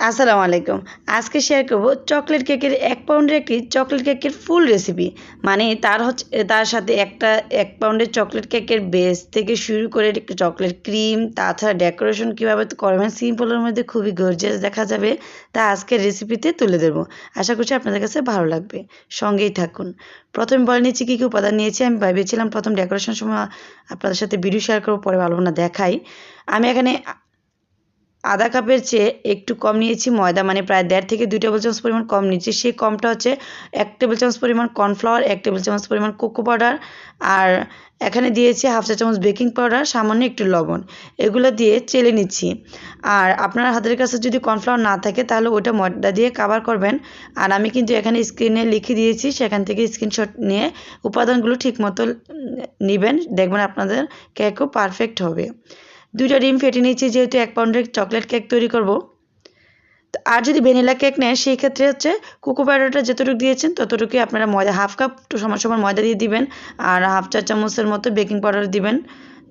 আসসালামু আলাইকুম। আজকে শেয়ার করব চকলেট কেকের 1 পাউন্ডের একটি চকলেট কেকের ফুল রেসিপি। মানে তার সাথে 1 পাউন্ডের চকলেট কেকের বেস থেকে শুরু করে চকলেট ক্রিম, তাছাড়া ডেকোরেশন কীভাবে করবেন সিম্পলের মধ্যে খুবই গর্জিয়াস দেখা যাবে, তা আজকের রেসিপিতে তুলে ধরবো। আশা করছি আপনাদের কাছে ভালো লাগবে, সঙ্গেই থাকুন। প্রথমে বলে নিচ্ছি কী কী উপাদান নিয়েছি। আমি ভেবেছিলাম প্রথম ডেকোরেশনের সময় আপনাদের সাথে ভিডিও শেয়ার করবো, পরে ভালো না দেখাই। আমি এখানে আধা কাপের চেয়ে একটু কম নিয়েছি ময়দা, মানে প্রায় 1.5 থেকে 2 টেবিল চামচ পরিমাণ কম নিয়েছি। সেই কমটা হচ্ছে 1 টেবিল চামচ পরিমাণ কর্নফ্লাওয়ার, 1 টেবিল চামচ পরিমাণ কোকো পাউডার, আর এখানে দিয়েছি হাফ চা চামচ বেকিং পাউডার, সামান্য একটু লবণ। এগুলো দিয়ে চেলে নিচ্ছি। আর আপনার হাতের কাছে যদি কর্নফ্লাওয়ার না থাকে তাহলে ওটা ময়দা দিয়ে কাভার করবেন। আর আমি কিন্তু এখানে স্ক্রিনে লিখে দিয়েছি, সেখান থেকে স্ক্রিনশট নিয়ে উপাদানগুলো ঠিকমতো নেবেন, দেখবেন আপনাদের কেকও পারফেক্ট হবে। 2টা ডিম ফেটে নিয়েছি, যেহেতু 1 পাউন্ডের চকলেট কেক তৈরি করব। তো আর যদি ভ্যানিলা কেক নেন সেই ক্ষেত্রে হচ্ছে কোকো পাউডারটা যতটুকু দিয়েছেন ততটুকুই আপনারা ময়দা হাফ কাপ সমান সমান ময়দা দিয়ে দিবেন, আর হাফ চা চামচের মতো বেকিং পাউডার দিবেন,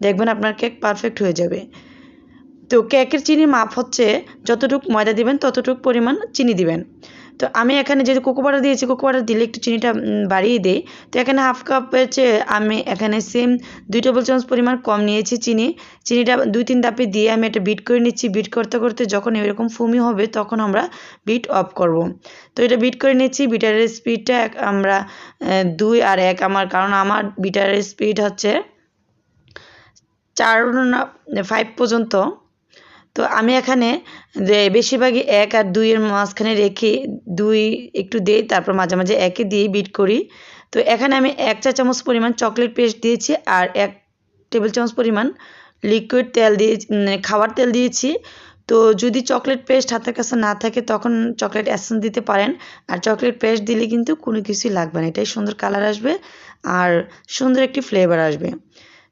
দেখবেন আপনার কেক পারফেক্ট হয়ে যাবে। তো কেকের চিনির মাপ হচ্ছে যতটুকু ময়দা দিবেন ততটুকু পরিমাণ চিনি দিবেন। তো আমি এখানে যেহেতু কোকো পাউডার দিয়েছি, কোকো পাউডার দিলে একটু চিনিটা বাড়িয়ে দিই। তো এখানে হাফ কাপের চেয়ে আমি এখানে সেম 2 টেবিল চামচ পরিমাণ কম নিয়েছি চিনিটা 2-3 ধাপে দিয়ে আমি এটা বিট করে নিচ্ছি। বিট করতে করতে যখন এরকম ফুমি হবে তখন আমরা বিট অফ করব। তো এটা বিট করে নিচ্ছি। বিটারের স্পিডটা আমরা 2 আর 1 কারণ আমার বিটারের স্পিড হচ্ছে 4 না 5 পর্যন্ত। তো আমি এখানে বেশিরভাগই 1 আর 2 এর মাঝখানে রেখে 2 একটু দেই, তারপর মাঝে মাঝে 1 দিয়ে বিট করি। তো এখানে আমি 1 চা চামচ পরিমাণ চকলেট পেস্ট দিয়েছি আর 1 টেবিল চামচ পরিমাণ লিকুইড তেল দিয়ে খাবার তেল দিয়েছি। তো যদি চকলেট পেস্ট হাতের কাছে না থাকে তখন চকলেট এসেন্স দিতে পারেন, আর চকলেট পেস্ট দিলে কিন্তু কোনো কিছুই লাগবে না, এটাই সুন্দর কালার আসবে আর সুন্দর একটি ফ্লেভার আসবে।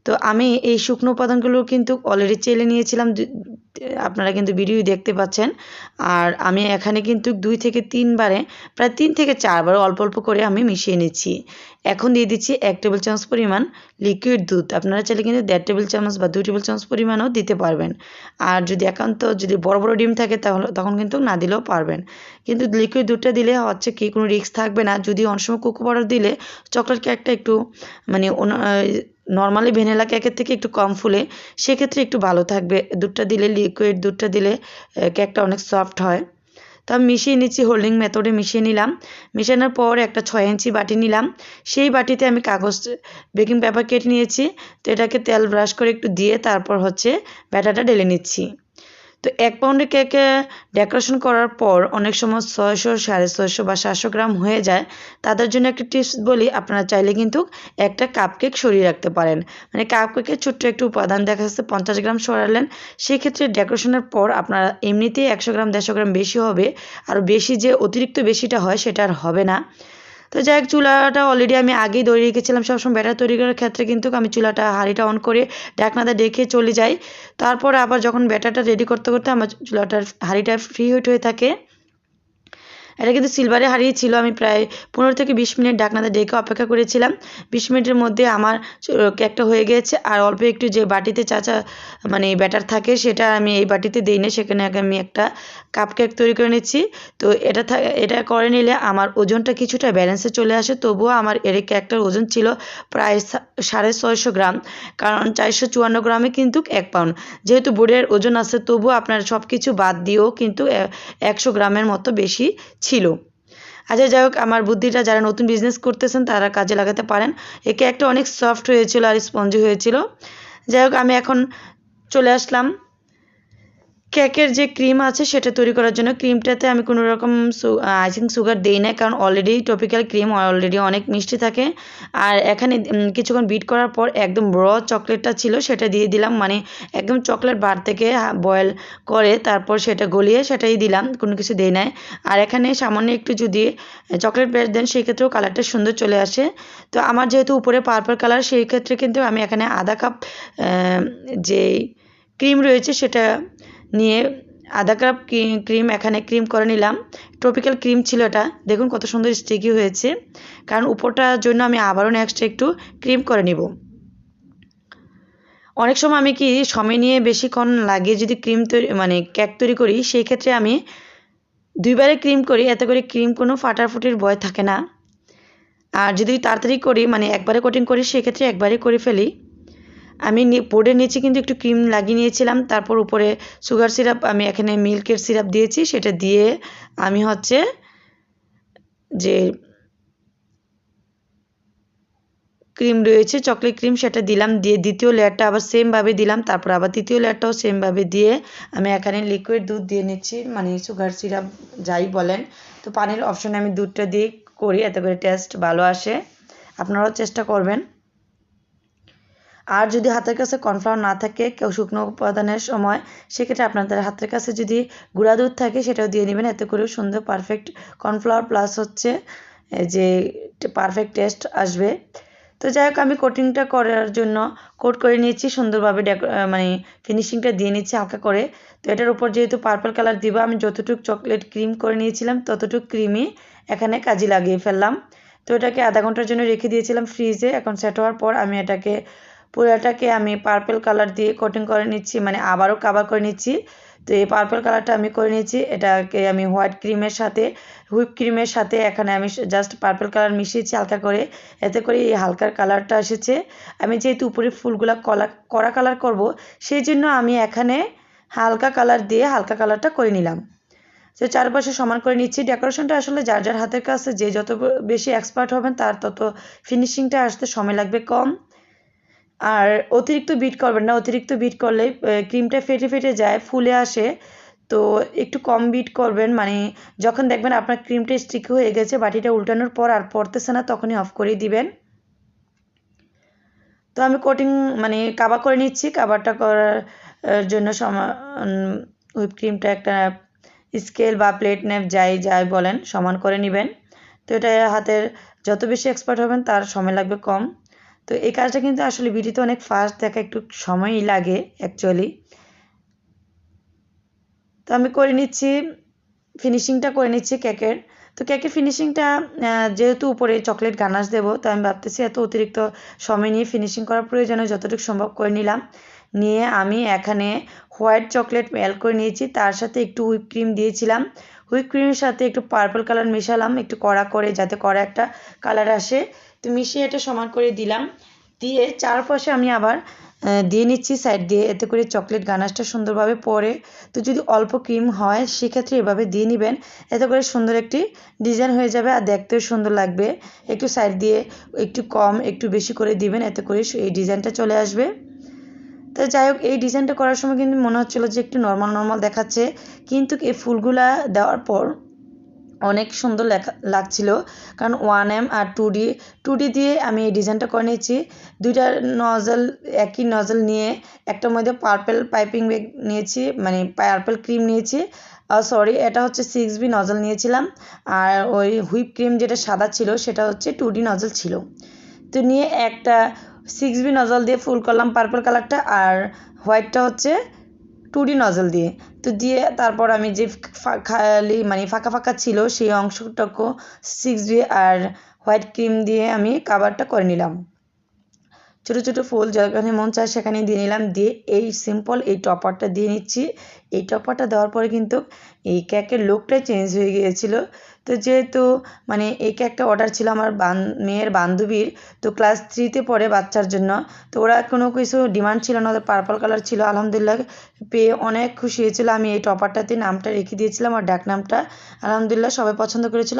তো আমি এই শুকনো উপাদানগুলো কিন্তু অলরেডি চেলে নিয়েছিলাম, আপনারা কিন্তু ভিডিও দেখতে পাচ্ছেন। আর আমি এখানে কিন্তু 2 থেকে 3 বারে প্রায় 3 থেকে 4 বার অল্প অল্প করে আমি মিশিয়ে নিচ্ছি। এখন দিয়ে দিচ্ছি 1 টেবিল চামচ পরিমাণ লিকুইড দুধ। আপনারা চাইলে কিন্তু 1.5 টেবিল চামচ বা 2 টেবিল চামচ পরিমাণও দিতে পারবেন। আর যদি বড় বড় ডিম থাকে তাহলে তখন কিন্তু না দিলেও পারবেন। কিন্তু লিকুইড দুধটা দিলে হচ্ছে কি কোনো রিস্ক থাকবে না। যদি অনেক সময় কোকো পাউডার দিলে চকলেট কেকটা একটু মানে নর্মালি ভ্যানিলা কেকের থেকে একটু কম ফুলে, সেক্ষেত্রে একটু ভালো থাকবে। দুধটা দিলে লিকুইড দুধটা দিলে কেকটা অনেক সফট হয়। তো আমি মিশিয়ে নিচ্ছি, হোল্ডিং মেথডে মিশিয়ে নিলাম। মেশানোর পর একটা 6 ইঞ্চি বাটি নিলাম। সেই বাটিতে আমি কাগজ বেকিং পেপার কেটে নিয়েছি। তো এটাকে তেল ব্রাশ করে একটু দিয়ে তারপর হচ্ছে ব্যাটারটা ঢেলে নিচ্ছি। তো 1 পাউন্ডের কেকে ডেকোরেশন করার পর অনেক সময় 600, 650 বা 700 গ্রাম হয়ে যায়। তাদের জন্য একটা টিপস বলি, আপনারা চাইলে কিন্তু একটা কাপ কেক সরিয়ে রাখতে পারেন। মানে কাপ কেকের ছোট্ট একটু উপাদান দেখা যাচ্ছে 50 গ্রাম সরালেন, সেক্ষেত্রে ডেকোরেশনের পর আপনারা এমনিতেই 100 গ্রাম 150 গ্রাম বেশি হবে, আর বেশি যে অতিরিক্ত বেশিটা হয় সেটা আর হবে না। তো যাই হোক, চুলাটা অলরেডি আমি আগেই ধরে রেখেছিলাম। সবসময় ব্যাটার তৈরি করার ক্ষেত্রে কিন্তু আমি হাঁড়িটা অন করে ঢাকনাটা ঢেকে চলে যাই। তারপর আবার যখন ব্যাটারটা রেডি করতে করতে আমার হাঁড়িটা ফ্রি হিট হয়ে থাকে। এটা কিন্তু সিলভারে হারিয়ে ছিল। আমি প্রায় 15 থেকে 20 মিনিট ঢাকনাতে ঢেকে অপেক্ষা করেছিলাম। 20 মিনিটের মধ্যে আমার কেকটা হয়ে গিয়েছে। আর অল্প একটু যে বাটিতে মানে ব্যাটার থাকে সেটা আমি এই বাটিতে দিই না, সেখানে আমি একটা কাপ কেক তৈরি করে নিচ্ছি। তো এটা করে নিলে আমার ওজনটা কিছুটা ব্যালেন্সে চলে আসে। তবুও আমার এর কেকটার ওজন ছিল প্রায় 650 গ্রাম, কারণ 454 গ্রামে কিন্তু 1 পাউন্ড। যেহেতু বোর্ডের ওজন আছে তবুও আপনার সব কিছু বাদ দিয়েও কিন্তু 100 গ্রামের মতো বেশি ছিল। আচ্ছা, যাই হোক, আমার বুদ্ধিটা যারা নতুন বিজনেস করতেছেন তারা কাজে লাগাতে পারেন। এই কেকটা অনেক সফট হয়েছিল আর স্পঞ্জি হয়েছিল। যাই হোক, আমি এখন চলে আসলাম কেকের যে ক্রিম আছে সেটা তৈরি করার জন্য। ক্রিমটাতে আমি কোনো রকম আইসিং সুগার দিই না, কারণ অলরেডি টপিক্যাল ক্রিম অলরেডি অনেক মিষ্টি থাকে। আর এখানে কিছুক্ষণ বিট করার পর একদম চকলেটটা ছিল সেটা দিয়ে দিলাম, মানে একদম চকলেট বার থেকে বয়েল করে তারপর সেটা গলিয়ে সেটাই দিলাম, কোনো কিছু দেই নাই। আর এখানে সামান্য একটু যদি চকলেট পেস্ট দেন সেই ক্ষেত্রেও কালারটা সুন্দর চলে আসে। তো আমার যেহেতু উপরে পার্পল কালার, সেই ক্ষেত্রে কিন্তু আমি এখানে আধা কাপ যে ক্রিম রয়েছে সেটা নিয়ে আধা কাপ ক্রিম এখানে ক্রিম করে নিলাম। ট্রপিক্যাল ক্রিম ছিল এটা, দেখুন কত সুন্দর স্টিকি হয়েছে, কারণ উপরটার জন্য আমি আবারও নেক্সট একটু ক্রিম করে নিব। অনেক সময় আমি সময় নিয়ে বেশিক্ষণ লাগিয়ে যদি ক্রিম তৈরি মানে কেক তৈরি করি, সেই ক্ষেত্রে আমি দুইবারে ক্রিম করি, এতে করে ক্রিম কোনো ফাটাফুটির ভয় থাকে না। আর যদি তাড়াতাড়ি করি মানে একবারে কোটিং করি সেক্ষেত্রে একবারে করে ফেলি। আমি বোর্ডের নিচে কিন্তু একটু ক্রিম লাগিয়ে নিয়েছিলাম, তারপর উপরে সুগার সিরাপ আমি এখানে মিল্কের সিরাপ দিয়েছি, সেটা দিয়ে আমি হচ্ছে যে ক্রিম রয়েছে চকলেট ক্রিম সেটা দিলাম, দিয়ে দ্বিতীয় লেয়ারটা আবার সেমভাবে দিলাম, তারপর আবার তৃতীয় লেয়ারটাও সেমভাবে দিয়ে আমি এখানে লিকুইড দুধ দিয়ে নিচ্ছি, মানে সুগার সিরাপ যাই বলেন। তো পানির অপশনে আমি দুধটা দিয়ে করি, এতে করে টেস্ট ভালো আসে, আপনারাও চেষ্টা করবেন। আর যদি হাতের কাছে কর্নফ্লাওয়ার না থাকে কেউ শুকনো উপাদানের সময়, সেক্ষেত্রে আপনাদের হাতের কাছে যদি গুঁড়া দুধ থাকে সেটাও দিয়ে নেবেন, এতে করেও সুন্দর পারফেক্ট কর্নফ্লাওয়ার প্লাস হচ্ছে যে পারফেক্ট টেস্ট আসবে। তো যাই হোক আমি কোটিংটা করার জন্য কোট করে নিয়েছি সুন্দরভাবে, মানে ফিনিশিংটা দিয়ে নিচ্ছি হালকা করে। তো এটার উপর যেহেতু পার্পল কালার দিব, আমি যতটুকু চকলেট ক্রিম করে নিয়েছিলাম ততটুকু ক্রিমই এখানে কাজে লাগিয়ে ফেললাম। তো এটাকে আধা ঘন্টার জন্য রেখে দিয়েছিলাম ফ্রিজে। এখন সেট হওয়ার পর আমি এটাকে পুরোটাকে আমি পার্পল কালার দিয়ে কোটিং করে নিচ্ছি, মানে আবারও কাভার করে নিচ্ছি। তো এই পার্পল কালারটা আমি করে নিয়েছি, এটাকে আমি হোয়াইট ক্রিমের সাথে হুইপ ক্রিমের সাথে এখানে আমি জাস্ট পার্পল কালার মিশিয়েছি হালকা করে, এতে করে এই হালকার কালারটা এসেছে। আমি যেহেতু উপরে ফুলগুলা কড়া কালার করব, সেই জন্য আমি এখানে হালকা কালার দিয়ে হালকা কালারটা করে নিলাম। তো চারপাশে সমান করে নিচ্ছি। ডেকোরেশনটা আসলে যার যার হাতের কাছে যে যত বেশি এক্সপার্ট হবেন তার তত ফিনিশিংটা আসতে সময় লাগবে কম। আর অতিরিক্ত বিট করবেন না, অতিরিক্ত বিট করলে ক্রিমটা ফেটে ফেটে যায়, ফুলে আসে। তো একটু কম বিট করবেন, মানে যখন দেখবেন আপনার ক্রিমটা স্টিক হয়ে গেছে, বাটিটা উল্টানোর পর আর পড়তেছে না, তখনই অফ করে দিবেন। তো আমি কোটিং মানে কাভার করে নিচ্ছি। কাভারটা করার জন্য হুইপ ক্রিমটা একটা স্কেল বা প্লেট নেপ যাই বলেন সমান করে নেবেন। তো এটা হাতের যত বেশি এক্সপার্ট হবেন তার সময় লাগবে কম। তো এই কাজটা কিন্তু আসলে ভিডিওতে অনেক ফাস্ট দেখা একটু সময়ই লাগে অ্যাকচুয়ালি। তো আমি করে নিচ্ছি, ফিনিশিংটা করে নিচ্ছি কেকের। তো কেকের ফিনিশিংটা যেহেতু উপরে চকলেট গানাশ দেবো, তো আমি ভাবতেছি এত অতিরিক্ত সময় নিয়ে ফিনিশিং করার প্রয়োজনে যতটুকু সম্ভব করে নিলাম। নিয়ে আমি এখানে হোয়াইট চকলেট মেল্ট করে নিয়েছি, তার সাথে একটু হুইপ ক্রিম দিয়েছিলাম, হুইপ ক্রিমের সাথে একটু পার্পল কালার মেশালাম একটু কড়া করে, যাতে কড়া একটা কালার আসে। তো মিশিয়ে এটা সমান করে দিলাম, দিয়ে চারপাশে আমি আবার দিয়ে নিচ্ছি সাইড দিয়ে, এতে করে চকলেট গানাশটা সুন্দরভাবে পড়ে। তো যদি অল্প ক্রিম হয় সেক্ষেত্রে এভাবে দিয়ে নেবেন, এতে করে সুন্দর একটি ডিজাইন হয়ে যাবে আর দেখতেও সুন্দর লাগবে। একটু সাইড দিয়ে একটু কম একটু বেশি করে দিবেন, এতে করে এই ডিজাইনটা চলে আসবে। তো যাই হোক এই ডিজাইনটা করার সময় কিন্তু মনে হচ্ছিলো যে একটু নর্মাল দেখাচ্ছে, কিন্তু এই ফুলগুলা দেওয়ার পর অনেক সুন্দর লাগছিল, কারণ 1M আর 2D দিয়ে আমি এই ডিজাইনটা করে নিয়েছি। দুইটা নজল একই নজল নিয়ে একটার মধ্যে পার্পল পাইপিং ব্যাগ নিয়েছি, মানে পার্পল ক্রিম নিয়েছি, সরি এটা হচ্ছে 6B নজল নিয়েছিলাম। আর ওই হুইপ ক্রিম যেটা সাদা ছিল সেটা হচ্ছে 2D নজল ছিল। তো নিয়ে একটা 6B নজল দিয়ে ফুল করলাম পার্পল কালারটা, আর হোয়াইটটা হচ্ছে 2D নজল দিয়ে। তো দিয়ে তারপর আমি যে খালি মানে ফাঁকা ছিল সেই অংশটুকু 6B আর হোয়াইট ক্রিম দিয়ে আমি কাভারটা করে নিলাম। ছোটো ছোটো ফুল যেখানে মন চায় সেখানে দিয়ে নিলাম, দিয়ে এই সিম্পল এই টপারটা দিয়ে নিচ্ছি। এই টপারটা দেওয়ার পরে কিন্তু এই কেকের লুকটাই চেঞ্জ হয়ে গিয়েছিল। তো যেহেতু মানে এই কেকটা অর্ডার ছিল আমার মেয়ের বান্ধবীর, তো ক্লাস 3তে পড়ে বাচ্চার জন্য। তো ওরা কোনো কিছু ডিমান্ড ছিল না, ওদের পার্পল কালার ছিল, আলহামদুলিল্লাহ পেয়ে অনেক খুশি হয়েছিল। আমি এই টপারটাতে নামটা রেখে দিয়েছিলাম আর ডাক নামটা, আলহামদুলিল্লাহ সবাই পছন্দ করেছিল।